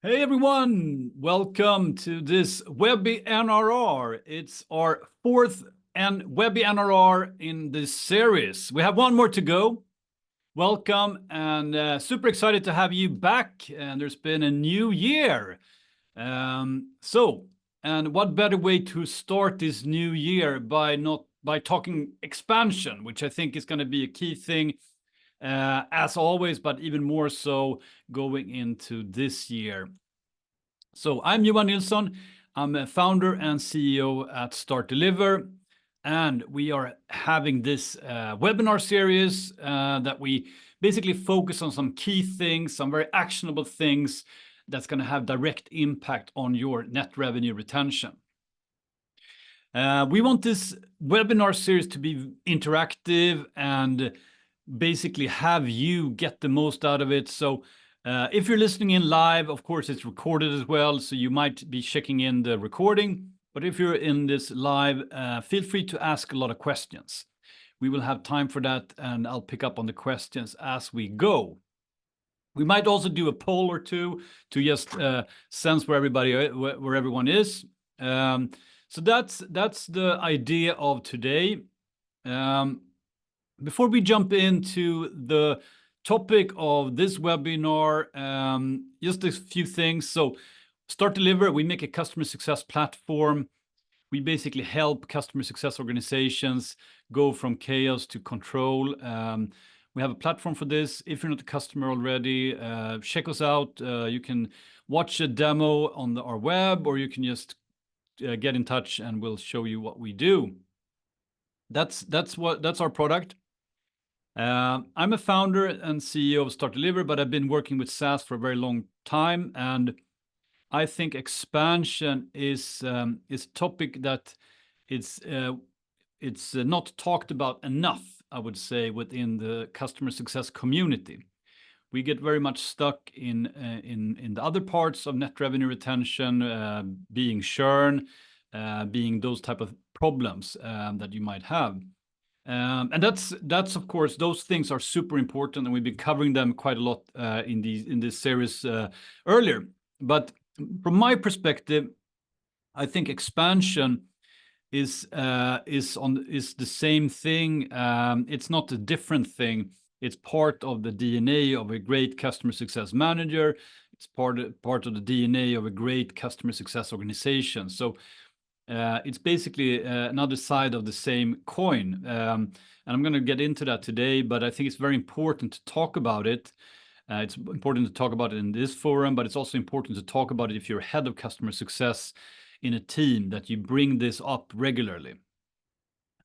Hey everyone, welcome to this Webi-NRR. It's our fourth Webi-NRR in this series. We have one more to go. Welcome and super excited to have you back. And there's been a new year. And what better way to start this new year by talking expansion, which I think is going to be a key thing as always, but even more so going into this year. So I'm Johan Nilsson. I'm a founder and CEO at Startdeliver, and we are having this webinar series that we basically focus on some key things, some very actionable things that's going to have direct impact on your net revenue retention. We want this webinar series to be interactive and basically have you get the most out of it. So if you're listening in live, of course, it's recorded as well, so you might be checking in the recording. But if you're in this live, feel free to ask a lot of questions. We will have time for that, and I'll pick up on the questions as we go. We might also do a poll or two to just sense where everyone is. So that's the idea of today. Before we jump into the topic of this webinar, just a few things. So Startdeliver, we make a customer success platform. We basically help customer success organizations go from chaos to control. We have a platform for this. If you're not a customer already, check us out. You can watch a demo on our web, or you can just get in touch and we'll show you what we do. That's our product. I'm a founder and CEO of Startdeliver, but I've been working with SaaS for a very long time, and I think expansion is a topic that it's not talked about enough, I would say, within the customer success community. We get very much stuck in the other parts of net revenue retention, being churn, being those type of problems that you might have. And that's of course, those things are super important, and we've been covering them quite a lot in this series earlier. But from my perspective, I think expansion is the same thing. It's not a different thing. It's part of the DNA of a great customer success manager. It's part of the DNA of a great customer success organization. So it's basically another side of the same coin. And I'm going to get into that today, but I think it's very important to talk about it. It's important to talk about it in this forum, but it's also important to talk about it if you're head of customer success in a team, that you bring this up regularly.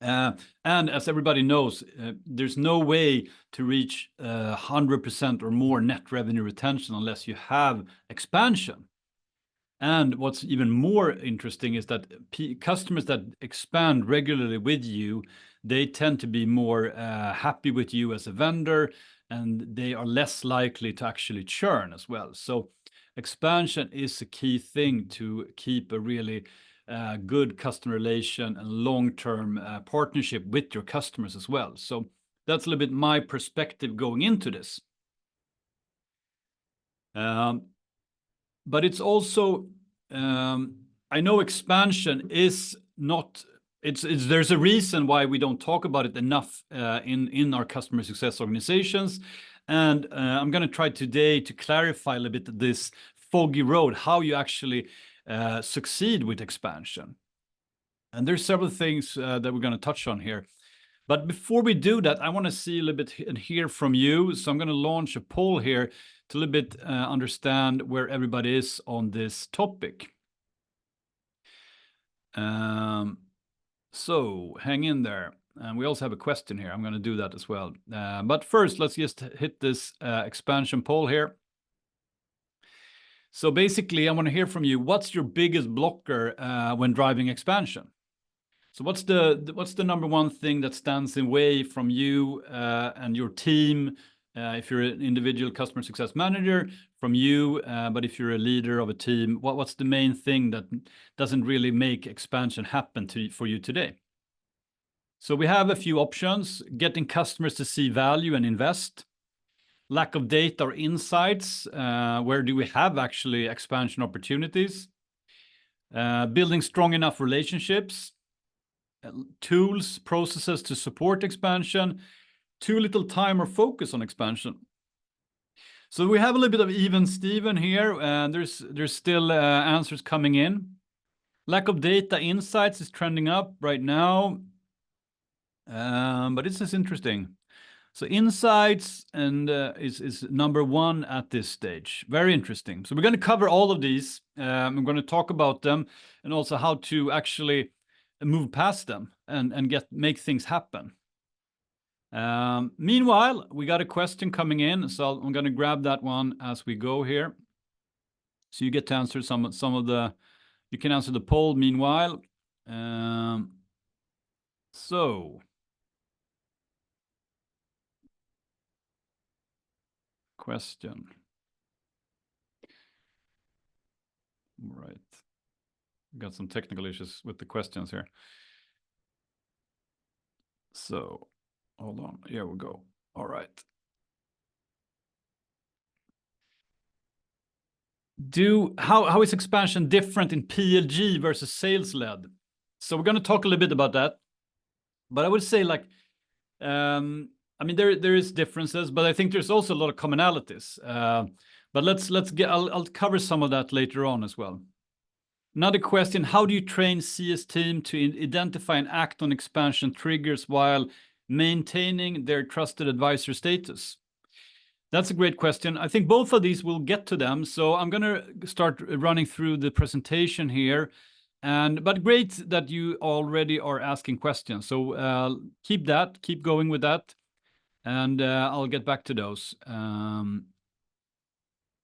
And as everybody knows, there's no way to reach 100% or more net revenue retention unless you have expansion. And what's even more interesting is that customers that expand regularly with you, they tend to be more happy with you as a vendor, and they are less likely to actually churn as well. So expansion is a key thing to keep a really good customer relation and long-term partnership with your customers as well. So that's a little bit my perspective going into this. But it's also, I know expansion is not, there's a reason why we don't talk about it enough in our customer success organizations. And I'm going to try today to clarify a little bit this foggy road, how you actually succeed with expansion. And there's several things that we're going to touch on here. But before we do that, I want to see a little bit and hear from you. So I'm going to launch a poll here to a little bit understand where everybody is on this topic. So hang in there. And we also have a question here. I'm going to do that as well. But first, let's just hit this expansion poll here. So basically, I want to hear from you. What's your biggest blocker when driving expansion? So what's the number one thing that stands in way from you and your team? If you're an individual customer success manager, from you, but if you're a leader of a team, what's the main thing that doesn't really make expansion happen for you today? So we have a few options: getting customers to see value and invest, lack of data or insights. Where do we have actually expansion opportunities? Building strong enough relationships, tools, processes to support expansion, too little time or focus on expansion. So we have a little bit of even Steven here, and there's still answers coming in. Lack of data insights is trending up right now, but this is interesting. So insights and is number one at this stage. Very interesting. So we're going to cover all of these. I'm going to talk about them and also how to actually move past them and make things happen. Meanwhile, we got a question coming in, so I'm going to grab that one as we go here. So you get to answer some of the. You can answer the poll meanwhile. So. Question. All right. Got some technical issues with the questions here. So, hold on. Here we go. All right. How is expansion different in PLG versus sales led? So we're going to talk a little bit about that. But I would say like, I mean, there is differences, but I think there's also a lot of commonalities. But I'll cover some of that later on as well. Another question, how do you train CS team to identify and act on expansion triggers while maintaining their trusted advisor status? That's a great question. I think both of these will get to them. So I'm going to start running through the presentation here. But great that you already are asking questions. So keep going with that. And I'll get back to those. And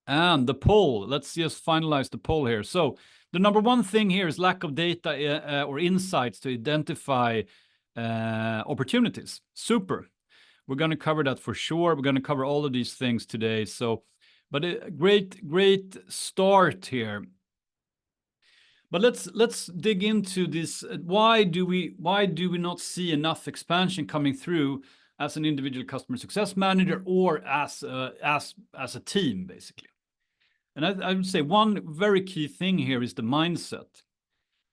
the poll, let's just finalize the poll here. So the number one thing here is lack of data or insights to identify opportunities. Super. We're going to cover that for sure. We're going to cover all of these things today. So, but a great start here. But let's dig into this. Why do we not see enough expansion coming through as an individual customer success manager or as a team, basically? And I would say one very key thing here is the mindset.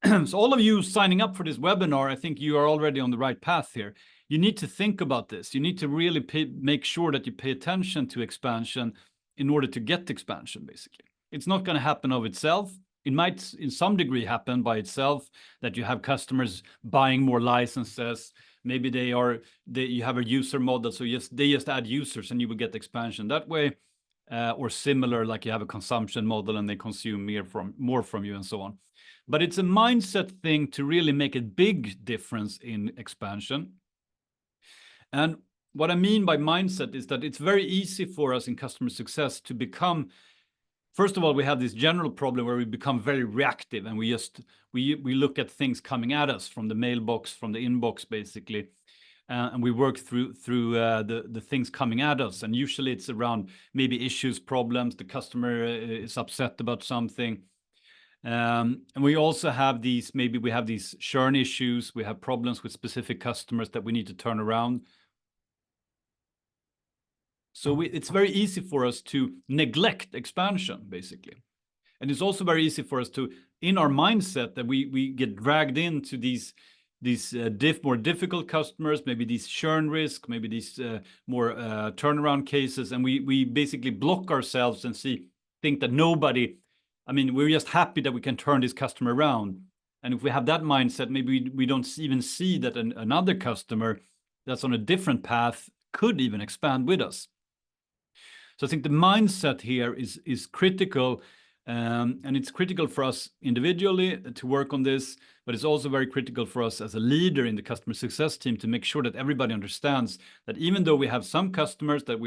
So all of you signing up for this webinar, I think you are already on the right path here. You need to think about this. You need to really make sure that you pay attention to expansion in order to get expansion, basically. It's not going to happen of itself. It might, in some degree, happen by itself, that you have customers buying more licenses. Maybe you have a user model, so they just add users and you will get expansion that way. Or similar, like you have a consumption model and they consume more from you and so on. But it's a mindset thing to really make a big difference in expansion. And what I mean by mindset is that it's very easy for us in customer success to become, first of all, we have this general problem where we become very reactive and we look at things coming at us from the mailbox, from the inbox, basically. And we work through the things coming at us. And usually it's around maybe issues, problems, the customer is upset about something. And we also have maybe we have these churn issues. We have problems with specific customers that we need to turn around. So it's very easy for us to neglect expansion, basically. And it's also very easy for us to, in our mindset, that we get dragged into these more difficult customers, maybe these churn risk, maybe these more turnaround cases, and we basically block ourselves and think that we're just happy that we can turn this customer around. And if we have that mindset, maybe we don't even see that another customer that's on a different path could even expand with us. So I think the mindset here is critical. And it's critical for us individually to work on this, but it's also very critical for us as a leader in the customer success team to make sure that everybody understands that even though we have some customers that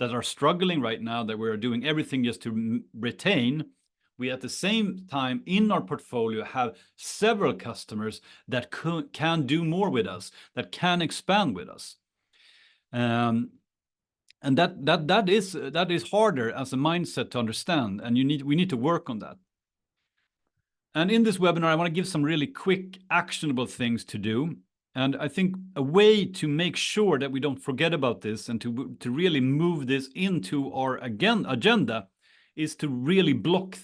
are struggling right now, that we are doing everything just to retain, we at the same time in our portfolio have several customers that can do more with us, that can expand with us. And that is harder as a mindset to understand, and we need to work on that. And in this webinar, I want to give some really quick, actionable things to do. And I think a way to make sure that we don't forget about this and to really move this into our agenda is to really block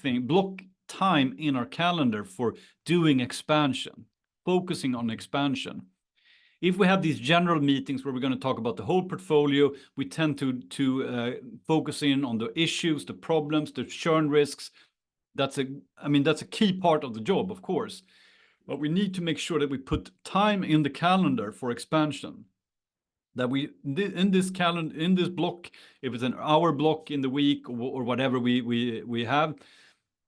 time in our calendar for doing expansion, focusing on expansion. If we have these general meetings where we're going to talk about the whole portfolio, we tend to focus in on the issues, the problems, the churn risks. That's a key part of the job, of course. But we need to make sure that we put time in the calendar for expansion. That we in this block, if it's an hour block in the week or whatever we have,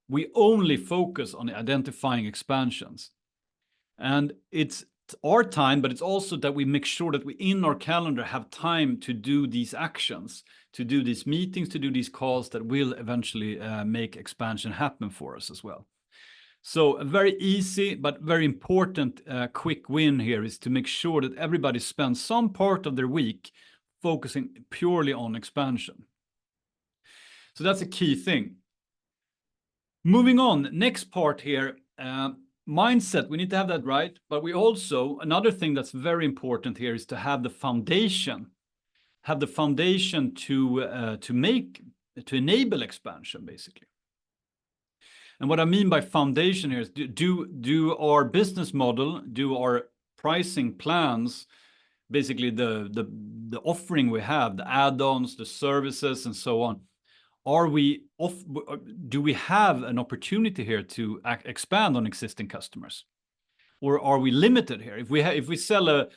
we only focus on identifying expansions. And it's our time, but it's also that we make sure that we in our calendar have time to do these actions, to do these meetings, to do these calls that will eventually make expansion happen for us as well. So a very easy but very important quick win here is to make sure that everybody spends some part of their week focusing purely on expansion. So that's a key thing. Moving on, next part here, mindset. We need to have that right, but we also, another thing that's very important here is to have the foundation. Have the foundation to enable expansion, basically. And what I mean by foundation here is do our business model, do our pricing plans, basically the offering we have, the add-ons, the services, and so on. Do we have an opportunity here to expand on existing customers, or are we limited here? If we sell a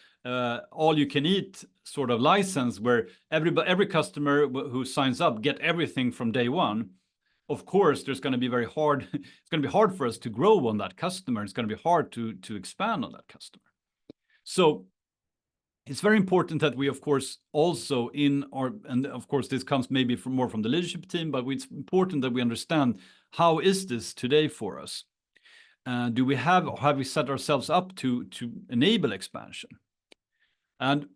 all-you-can-eat sort of license where every customer who signs up get everything from day one, of course, there's going to be very hard. It's going to be hard for us to grow on that customer. It's going to be hard to expand on that customer. So it's very important that we, of course, also and of course, this comes maybe more from the leadership team, but it's important that we understand how is this today for us? Have we set ourselves up to enable expansion? And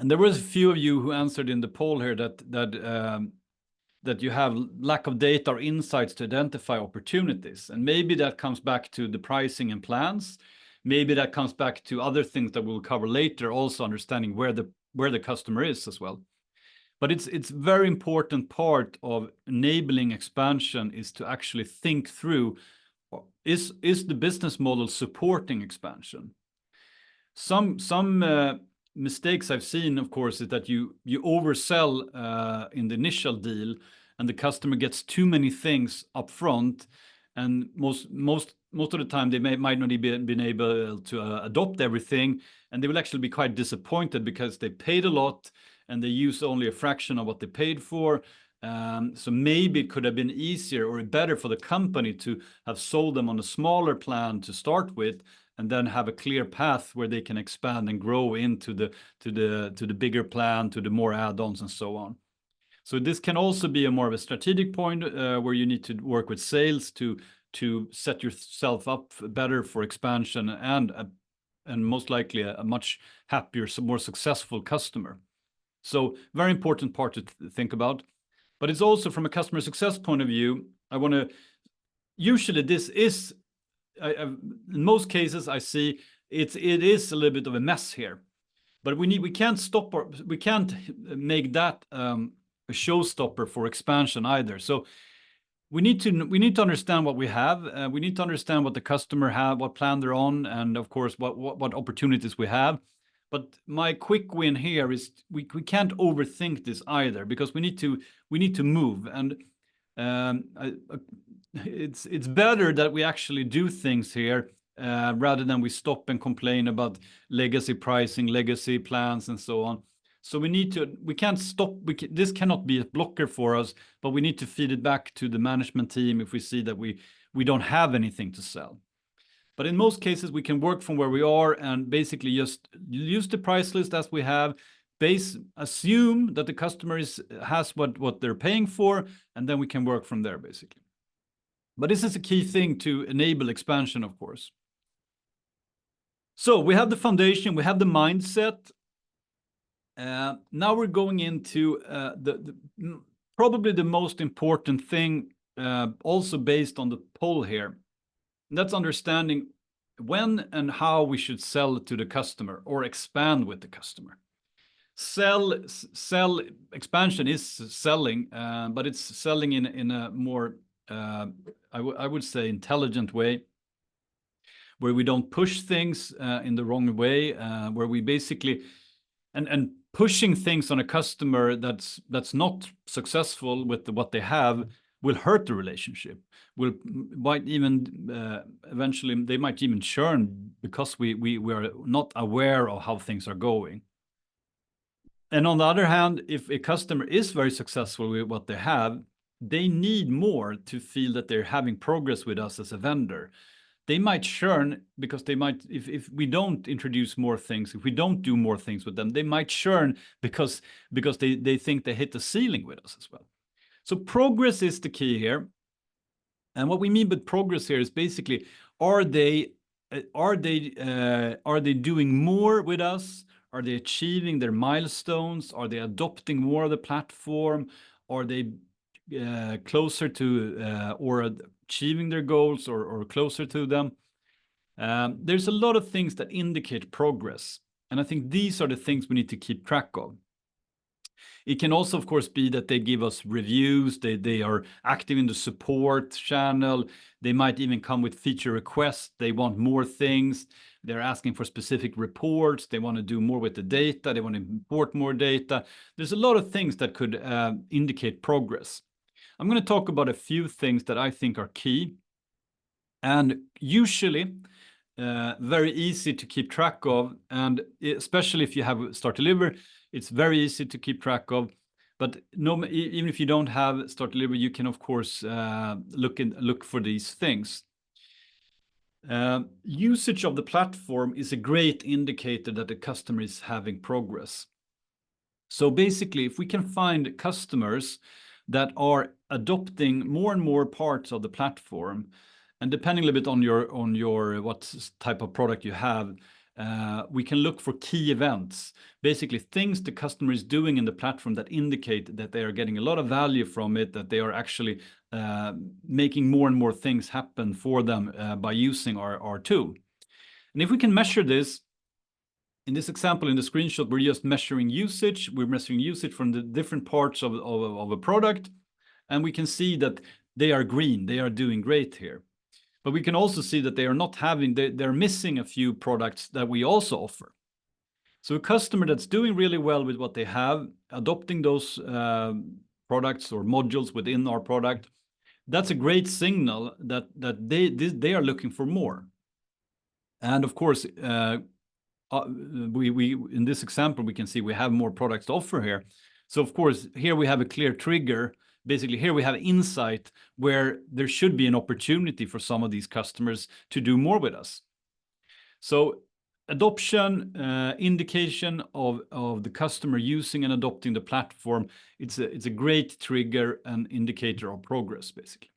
there was a few of you who answered in the poll here that you have lack of data or insights to identify opportunities. And maybe that comes back to the pricing and plans. Maybe that comes back to other things that we'll cover later, also understanding where the customer is as well. But it's very important part of enabling expansion is to actually think through, is the business model supporting expansion? Some mistakes I've seen, of course, is that you oversell in the initial deal, and the customer gets too many things up front, and most of the time they might not even been able to adopt everything, and they will actually be quite disappointed because they paid a lot and they use only a fraction of what they paid for. So maybe it could have been easier or better for the company to have sold them on a smaller plan to start with, and then have a clear path where they can expand and grow into the bigger plan, to the more add-ons and so on. So this can also be a more of a strategic point where you need to work with sales to set yourself up better for expansion and most likely a much happier, more successful customer. So very important part to think about. But it's also from a customer success point of view, usually this is, in most cases I see it is a little bit of a mess here, but we can't make that a showstopper for expansion either. So we need to understand what we have. We need to understand what the customer have, what plan they're on, and of course what opportunities we have. But my quick win here is we can't overthink this either, because we need to move, and it's better that we actually do things here rather than we stop and complain about legacy pricing, legacy plans, and so on. So we can't stop. This cannot be a blocker for us, but we need to feed it back to the management team if we see that we don't have anything to sell. But in most cases, we can work from where we are and basically just use the price list as we have, assume that the customer has what they're paying for, and then we can work from there, basically. But this is a key thing to enable expansion, of course. So we have the foundation, we have the mindset. Now we're going into probably the most important thing, also based on the poll here. And that's understanding when and how we should sell to the customer or expand with the customer. Sell expansion is selling, but it's selling in a more, I would say, intelligent way, where we don't push things in the wrong way, where we basically, and pushing things on a customer that's not successful with what they have will hurt the relationship. Might even eventually they might even churn because we are not aware of how things are going. And on the other hand, if a customer is very successful with what they have, they need more to feel that they're having progress with us as a vendor. They might churn because they might, if we don't introduce more things, if we don't do more things with them, they might churn because they think they hit the ceiling with us as well. So progress is the key here. And what we mean by progress here is basically, are they doing more with us? Are they achieving their milestones? Are they adopting more of the platform? Are they closer to or achieving their goals or closer to them? There's a lot of things that indicate progress. And I think these are the things we need to keep track of. It can also, of course, be that they give us reviews, they are active in the support channel, they might even come with feature requests, they want more things, they're asking for specific reports, they want to do more with the data, they want to import more data. There's a lot of things that could indicate progress. I'm going to talk about a few things that I think are key, and usually very easy to keep track of, and especially if you have Startdeliver, it's very easy to keep track of. But no, even if you don't have Startdeliver, you can of course look for these things. Usage of the platform is a great indicator that the customer is having progress. So basically, if we can find customers that are adopting more and more parts of the platform, and depending a little bit on your what type of product you have, we can look for key events, basically things the customer is doing in the platform that indicate that they are getting a lot of value from it, that they are actually making more and more things happen for them by using our tool. And if we can measure this, in this example, in the screenshot, we're just measuring usage. We're measuring usage from the different parts of a product, and we can see that they are green, they are doing great here. But we can also see that they are not having, they're missing a few products that we also offer. So a customer that's doing really well with what they have, adopting those products or modules within our product, that's a great signal that they are looking for more. And of course, we in this example, we can see we have more products to offer here. So of course, here we have a clear trigger. Basically, here we have insight where there should be an opportunity for some of these customers to do more with us. So adoption, indication of the customer using and adopting the platform, it's a great trigger and indicator of progress, basically.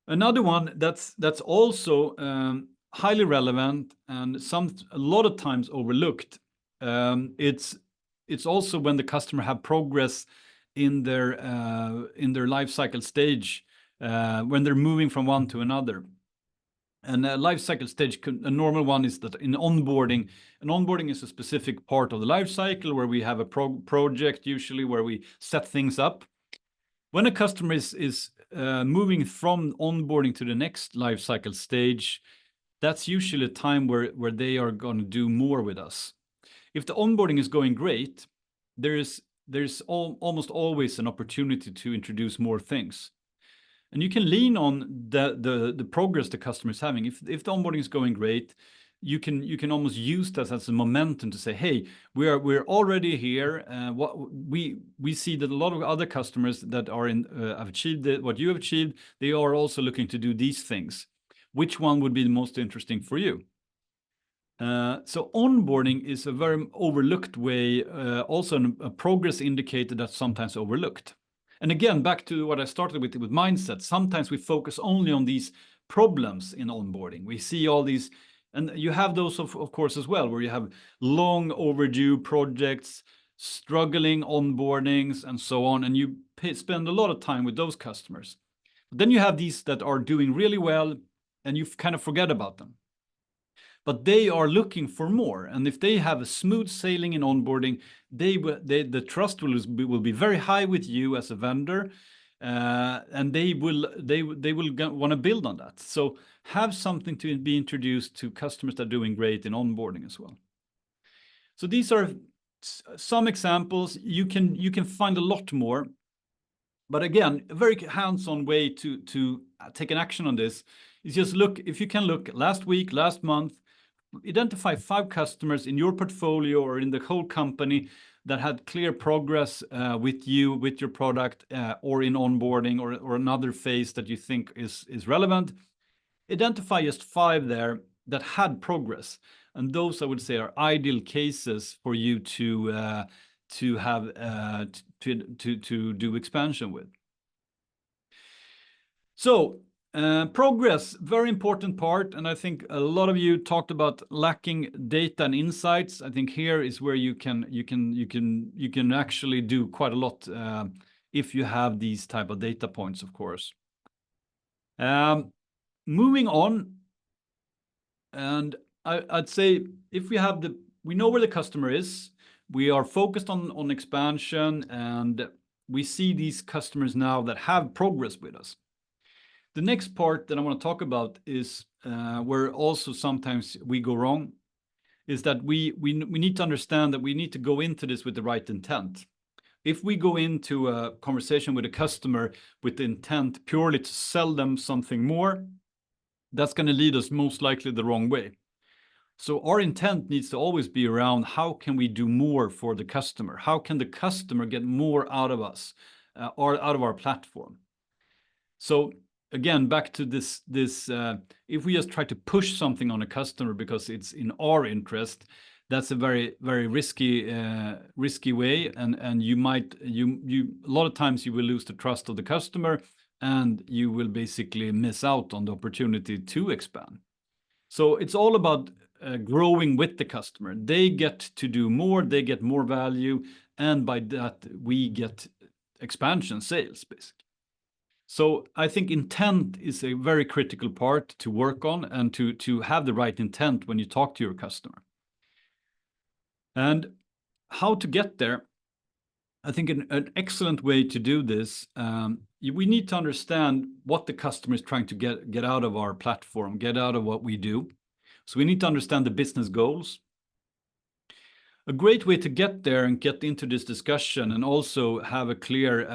Another one that's also highly relevant and a lot of times overlooked, it's also when the customer have progress in their life cycle stage, when they're moving from one to another. And a life cycle stage, a normal one is that in onboarding, and onboarding is a specific part of the life cycle where we have a project usually where we set things up. When a customer is moving from onboarding to the next life cycle stage, that's usually a time where they are going to do more with us. If the onboarding is going great, there's almost always an opportunity to introduce more things. And you can lean on the progress the customer is having. If the onboarding is going great, you can almost use that as a momentum to say, hey, we're already here. We see that a lot of other customers that are have achieved what you have achieved, they are also looking to do these things. Which one would be the most interesting for you? So onboarding is a very overlooked way, also a progress indicator that's sometimes overlooked. And again, back to what I started with mindset, sometimes we focus only on these problems in onboarding. We see all these, and you have those of course as well, where you have long overdue projects, struggling onboardings and so on, and you spend a lot of time with those customers. But then you have these that are doing really well, and you kind of forget about them. But they are looking for more, and if they have a smooth sailing in onboarding, the trust will be very high with you as a vendor, and they will want to build on that. So have something to be introduced to customers that are doing great in onboarding as well. So these are some examples. You can find a lot more, but again, a very hands-on way to take an action on this is just look. If you can look last week, last month, identify 5 customers in your portfolio or in the whole company that had clear progress with you, with your product, or in onboarding, or another phase that you think is relevant. Identify just 5 there that had progress, and those, I would say, are ideal cases for you to do expansion with. So progress, very important part, and I think a lot of you talked about lacking data and insights. I think here is where you can actually do quite a lot if you have these type of data points, of course. Moving on, and I'd say if we know where the customer is, we are focused on expansion, and we see these customers now that have progress with us. The next part that I want to talk about is where also sometimes we go wrong, is that we need to understand that we need to go into this with the right intent. If we go into a conversation with a customer with the intent purely to sell them something more, that's going to lead us most likely the wrong way. So our intent needs to always be around how can we do more for the customer? How can the customer get more out of us or out of our platform? So again, back to this if we just try to push something on a customer because it's in our interest, that's a very, very risky way, and a lot of times you will lose the trust of the customer, and you will basically miss out on the opportunity to expand. So it's all about growing with the customer. They get to do more, they get more value, and by that we get expansion sales, basically. So I think intent is a very critical part to work on, and to have the right intent when you talk to your customer. And how to get there, I think an excellent way to do this, we need to understand what the customer is trying to get out of our platform, get out of what we do. So we need to understand the business goals. A great way to get there and get into this discussion and also have a clear,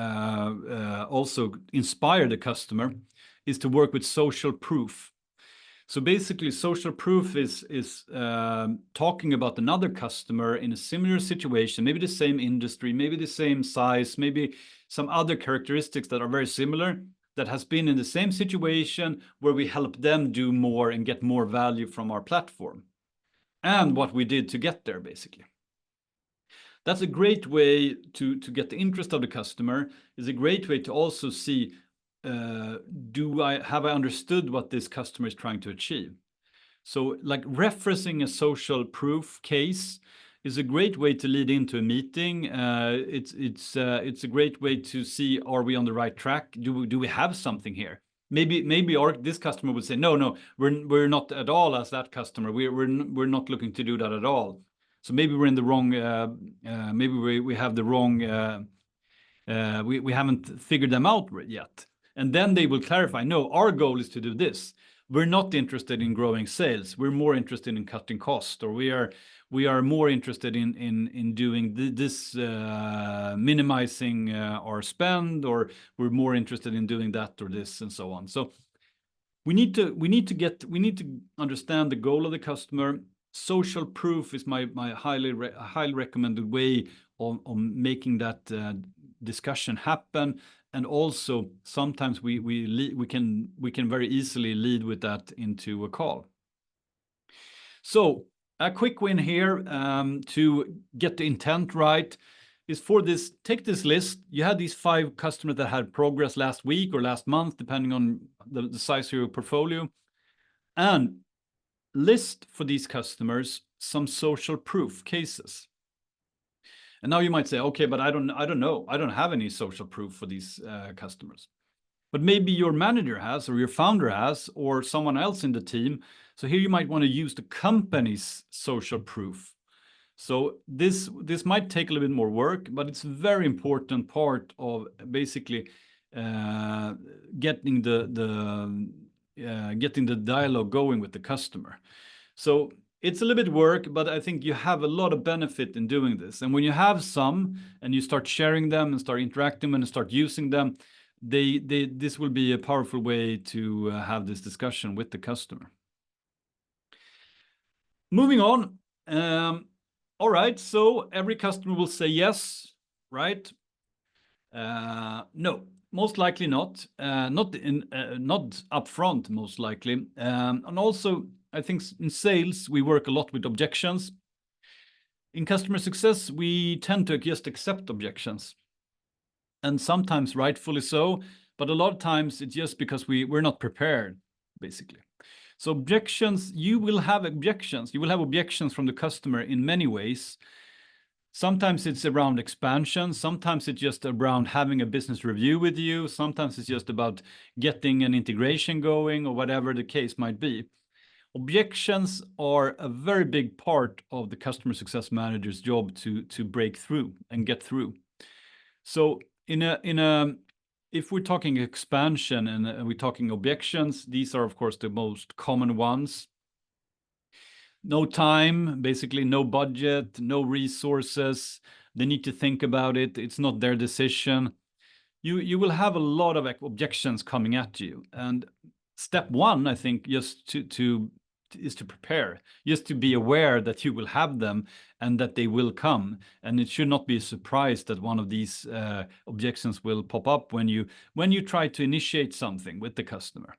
also inspire the customer, is to work with social proof. So basically, social proof is talking about another customer in a similar situation, maybe the same industry, maybe the same size, maybe some other characteristics that are very similar, that has been in the same situation where we help them do more and get more value from our platform, and what we did to get there, basically. That's a great way to get the interest of the customer. Is a great way to also see, have I understood what this customer is trying to achieve? So like referencing a social proof case is a great way to lead into a meeting. It's a great way to see, are we on the right track? Do we have something here? Maybe this customer would say, no, we're not at all as that customer. We're not looking to do that at all. So maybe we're in the wrong. Maybe we have the wrong. We haven't figured them out yet. And then they will clarify, no, our goal is to do this. We're not interested in growing sales. We're more interested in cutting costs, or we are more interested in doing this, minimizing our spend, or we're more interested in doing that or this, and so on. So we need to understand the goal of the customer. Social proof is my highly recommended way of making that discussion happen. And also sometimes we can very easily lead with that into a call. So a quick win here to get the intent right is for this. Take this list. You had these 5 customers that had progress last week or last month, depending on the size of your portfolio, and list for these customers some social proof cases. And now you might say, okay, but I don't know. I don't have any social proof for these customers. but maybe your manager has, or your founder has, or someone else in the team. So here you might want to use the company's social proof. So this might take a little bit more work, but it's a very important part of basically getting the dialogue going with the customer. So it's a little bit work, but I think you have a lot of benefit in doing this. And when you have some, and you start sharing them and start interacting and start using them, this will be a powerful way to have this discussion with the customer. Moving on. All right, so every customer will say yes, right? No, most likely not. Not upfront, most likely. And also, I think in sales, we work a lot with objections. In customer success, we tend to just accept objections. And sometimes rightfully so, but a lot of times it's just because we're not prepared, basically. So objections, you will have objections. You will have objections from the customer in many ways. Sometimes it's around expansion. Sometimes it's just around having a business review with you. Sometimes it's just about getting an integration going, or whatever the case might be. Objections are a very big part of the customer success manager's job to break through and get through. So if we're talking expansion and we're talking objections, these are of course the most common ones. No time, basically no budget, no resources. They need to think about it. It's not their decision. You will have a lot of objections coming at you. And step one, I think, just is to prepare, just to be aware that you will have them and that they will come. And it should not be a surprise that one of these objections will pop up when you try to initiate something with the customer.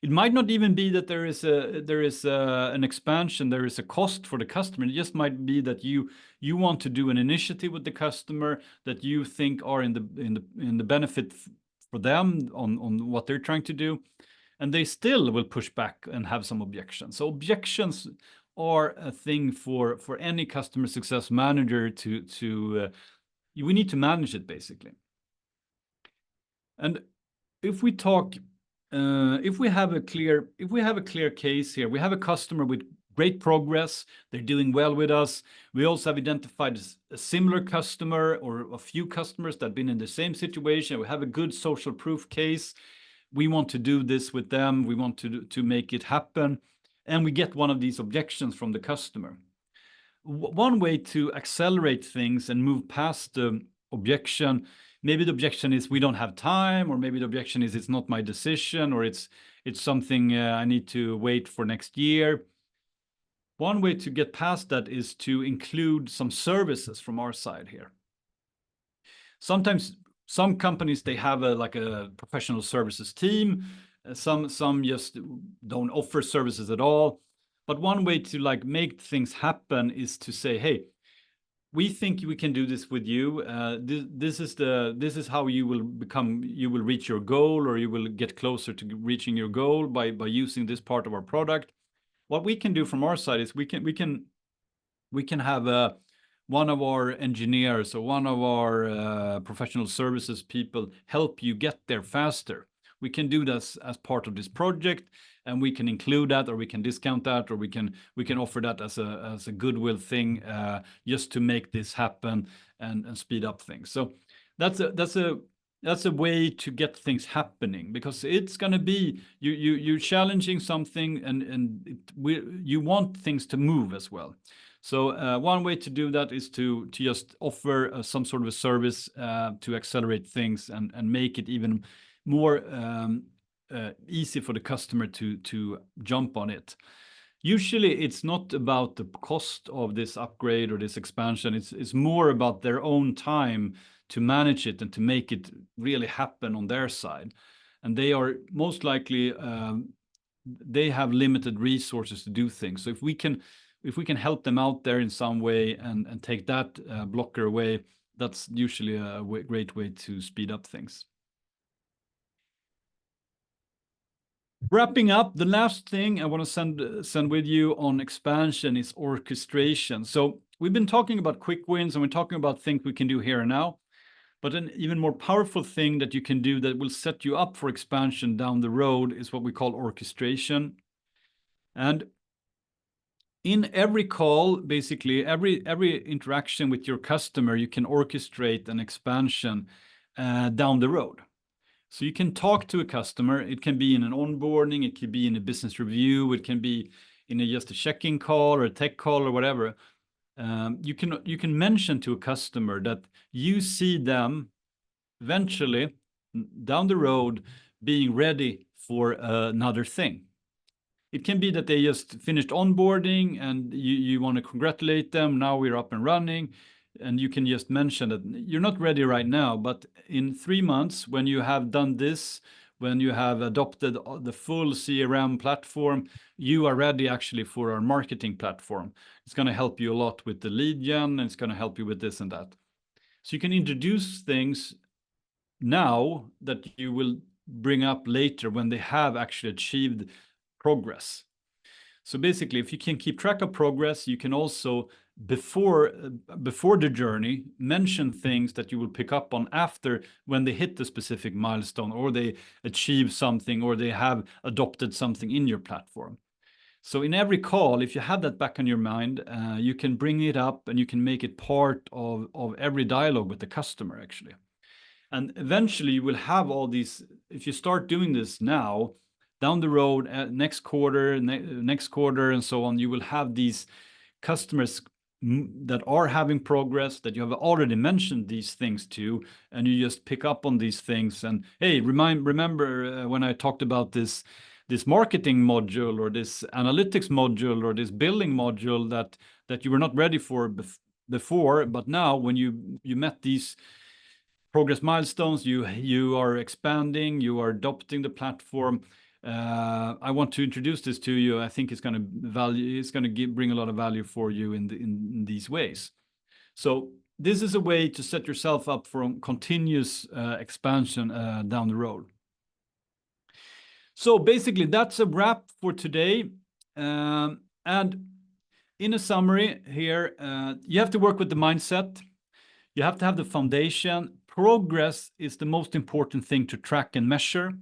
It might not even be that there is an expansion, there is a cost for the customer. It just might be that you want to do an initiative with the customer that you think are in the benefit for them on what they're trying to do, and they still will push back and have some objections. So objections are a thing for any customer success manager we need to manage it, basically. And if we talk, if we have a clear case here, we have a customer with great progress, they're doing well with us. We also have identified a similar customer or a few customers that have been in the same situation. We have a good social proof case. We want to do this with them. We want to make it happen. And we get one of these objections from the customer. One way to accelerate things and move past the objection, maybe the objection is we don't have time, or maybe the objection is it's not my decision, or it's something I need to wait for next year. One way to get past that is to include some services from our side here. Sometimes some companies, they have a professional services team. Some just don't offer services at all. But one way to make things happen is to say, hey, we think we can do this with you. This is how you will reach your goal, or you will get closer to reaching your goal by using this part of our product. What we can do from our side is we can have one of our engineers or one of our professional services people help you get there faster. We can do this as part of this project, and we can include that, or we can discount that, or we can offer that as a goodwill thing, just to make this happen and speed up things. So that's a way to get things happening, because it's going to be you're challenging something, and you want things to move as well. So one way to do that is to just offer some sort of a service to accelerate things and make it even more easy for the customer to jump on it. Usually it's not about the cost of this upgrade or this expansion. It's more about their own time to manage it and to make it really happen on their side. And they are most likely, they have limited resources to do things. So if we can help them out there in some way and take that blocker away, that's usually a great way to speed up things. Wrapping up, the last thing I want to send with you on expansion is orchestration. So we've been talking about quick wins, and we're talking about things we can do here and now. But an even more powerful thing that you can do that will set you up for expansion down the road is what we call orchestration. And in every call, basically every interaction with your customer, you can orchestrate an expansion down the road. So you can talk to a customer. It can be in an onboarding, it can be in a business review, it can be in just a check-in call or a tech call or whatever. You can mention to a customer that you see them eventually down the road being ready for another thing. It can be that they just finished onboarding and you want to congratulate them. Now we're up and running. And you can just mention that you're not ready right now, but in 3 months, when you have done this, when you have adopted the full CRM platform, you are ready actually for our marketing platform. It's going to help you a lot with the lead gen, and it's going to help you with this and that. So you can introduce things now that you will bring up later when they have actually achieved progress. So basically, if you can keep track of progress, you can also, before the journey, mention things that you will pick up on after when they hit the specific milestone, or they achieve something, or they have adopted something in your platform. So in every call, if you have that back on your mind, you can bring it up and you can make it part of every dialogue with the customer, actually. And eventually you will have all these, if you start doing this now, down the road, next quarter, next quarter, and so on, you will have these customers that are having progress, that you have already mentioned these things to, and you just pick up on these things. And hey, remember when I talked about this marketing module, or this analytics module, or this billing module that you were not ready for before, but now when you met these progress milestones, you are expanding, you are adopting the platform. I want to introduce this to you. I think it's going to bring a lot of value for you in these ways. So this is a way to set yourself up for continuous expansion down the road. So basically, that's a wrap for today. And in a summary here, you have to work with the mindset. You have to have the foundation. Progress is the most important thing to track and measure.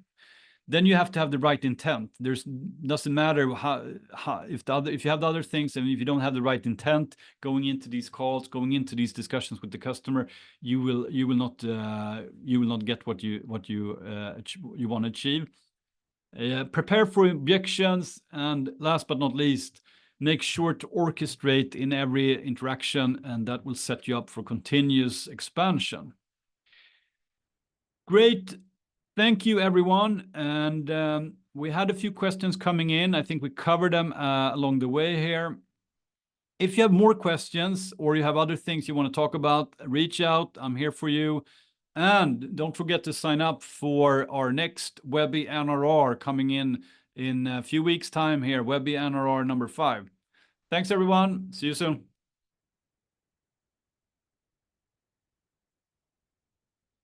Then you have to have the right intent. Doesn't matter if you have the other things, and if you don't have the right intent going into these calls, going into these discussions with the customer, you will not get what you want to achieve. Prepare for objections, and last but not least, make sure to orchestrate in every interaction, and that will set you up for continuous expansion. Great. Thank you, everyone. And we had a few questions coming in. I think we covered them along the way here. If you have more questions, or you have other things you want to talk about, reach out. I'm here for you. And don't forget to sign up for our next Webi-NRR coming in a few weeks' time here, Webi-NRR number 5. Thanks, everyone. See you soon.